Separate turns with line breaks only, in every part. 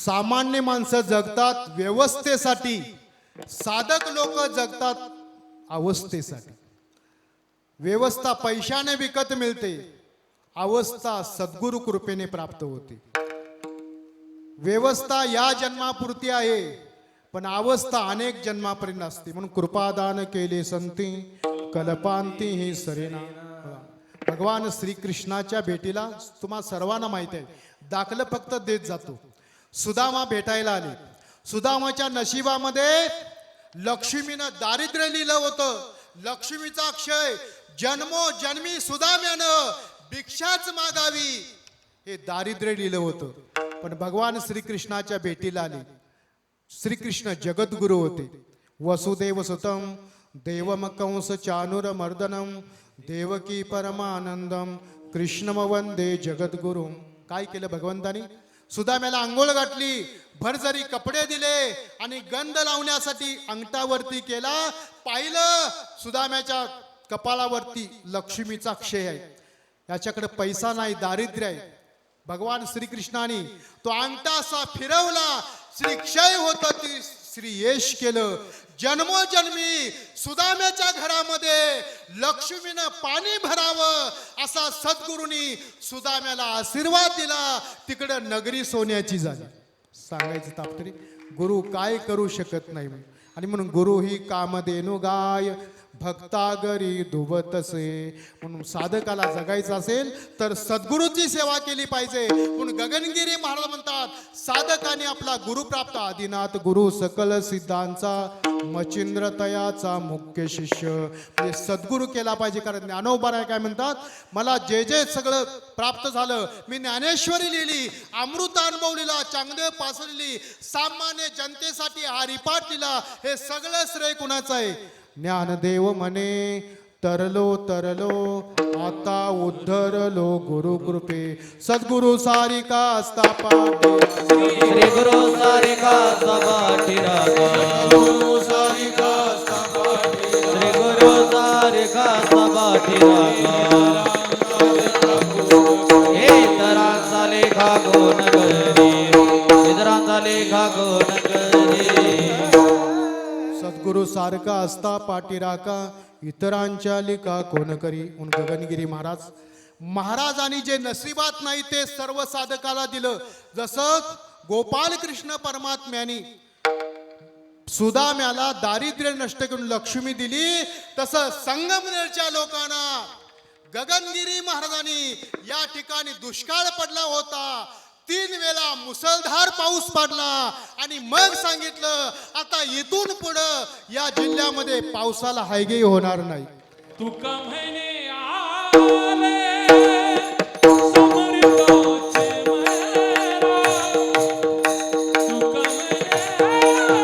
सामान्य माणसं जगतात व्यवस्थेसाठी, साधक लोक जगतात अवस्थेसाठी. व्यवस्था पैशाने विकत मिळते, अवस्था सद्गुरु कृपेने प्राप्त होते. व्यवस्था या जन्मापुरती आहे, पण अवस्था अनेक जन्मापर्यंत असते. म्हणून कृपादान केले संती, कल्पांती ही सरेना. भगवान श्रीकृष्णाच्या भेटीला तुम्हा सर्वांना माहिती आहे, दाखलं फक्त देत जातो. सुदामा भेटायला आले. सुदामाच्या नशिबामध्ये लक्ष्मीनं दारिद्र्य लिहिलं होतं. लक्ष्मीचा क्षय, जन्मोजन्मी सुदाम्यानं भिक्षाच मागावी हे दारिद्र्य लिहिलं होतं. पण भगवान श्रीकृष्णाच्या भेटीला आले. श्रीकृष्ण जगद्गुरु होते. वसुदेव सुतम देवम कंस चानुरमर्दनम देवकी परमानंदम कृष्णम वंदे जगद्गुरु. काय केलं भगवंतानी? सुदाम्याला आंघोळ घातली, भरजरी कपडे दिले आणि गंध लावण्यासाठी अंगठावरती केला. पाहिलं सुदाम्याच्या कपाळावरती लक्ष्मीचा क्षय आहे. याच्याकडे पैसा नाही, दारिद्र्य आहे. भगवान श्रीकृष्णाने तो अंगठा असा फिरवला, श्री क्षय होत, ती श्री यश केलं. जन्मोजन्मी सुदाम्याच्या घरामध्ये लक्ष्मीनं पाणी भरावं असा सद्गुरूंनी सुदाम्याला आशीर्वाद दिला. तिकडं नगरी सोन्याची झाली. सांगायचं तात्पर्य, गुरु काय करू शकत नाही. आणि म्हणून गुरु ही कामधेनु गाय भक्तागरी दुबतसे. म्हणून साधकाला जगायचं असेल तर सद्गुरूची सेवा केली पाहिजे. म्हणून गगनगिरी महाराज म्हणतात, साधकाने आपला गुरु प्राप्त. आदिनाथ गुरु सकल सिद्धांचा मचिंद्र तयाचा मुख्य शिष्य. म्हणजे सद्गुरू केला पाहिजे. कारण ज्ञानोबा काय म्हणतात, मला जे जे सगळं प्राप्त झालं, मी ज्ञानेश्वरी लिहिली, अमृत अनुभवलेला, चांगदेव पासलेली, सामान्य जनतेसाठी हरिपाठ लिहिला, हे सगळं श्रेय कुणाचं आहे? ज्ञानदेव म्हणे तरलो तरलो आता उद्धरलो गुरु कृपे. सद्गुरु सारिका असता पाठी,
श्री गुरु सारिका असता पाठी रागा.
गुरु सारिका असता पाठी,
श्री गुरु सारिका असता पाठी रागा. हे इतरांचा लेखा कोण करी, इतरांचा लेखा कोण करी.
सद्गुरु सारखा असता पाठीराका, इतरांच्या लिका कोण करी. म्हणून गगनगिरी महाराजांनी जे नशिबात नाही ते सर्व साधकाला दिलं. जसं गोपाल कृष्ण परमात्म्यानी सुदाम्याला दारिद्र्य नष्ट करून लक्ष्मी दिली, तसं संगमनेरच्या लोकांना गगनगिरी महाराजांनी या ठिकाणी दुष्काळ पडला होता. 3 वेळा मुसळधार पाऊस पडला आणि मग सांगितलं, आता इथून पुढं या जिल्ह्यामध्ये पावसाला हायगे होणार नाही.
तुका म्हणे आले समर्पाचे मेरा, तुका म्हणे आले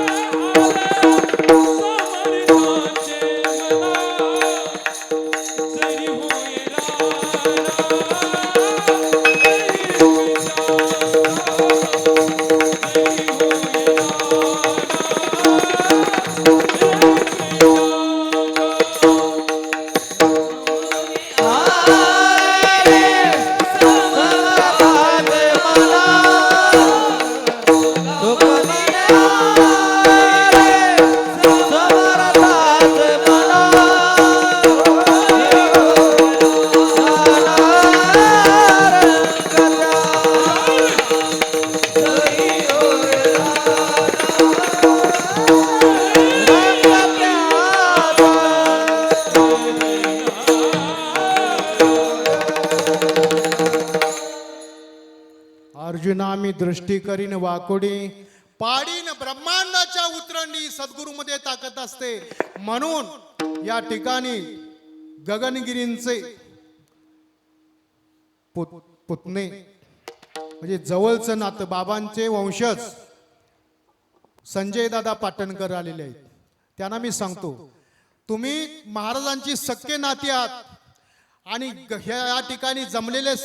समर्पाचे मला, जरी होईल
अर्जुना मी दृष्टी करीन वाकोडी, पाडीन ब्रह्मांडाच्या उतरंडी. सद्गुरूमध्ये ताकद असते. म्हणून या ठिकाणी गगनगिरींचे पुतणे म्हणजे जवळचं नातं, बाबांचे वंशज संजय दादा पाटणकर आलेले आहेत. त्यांना मी सांगतो, तुम्ही महाराजांची सख्खे नाती आहात आणि या ठिकाणी जमलेले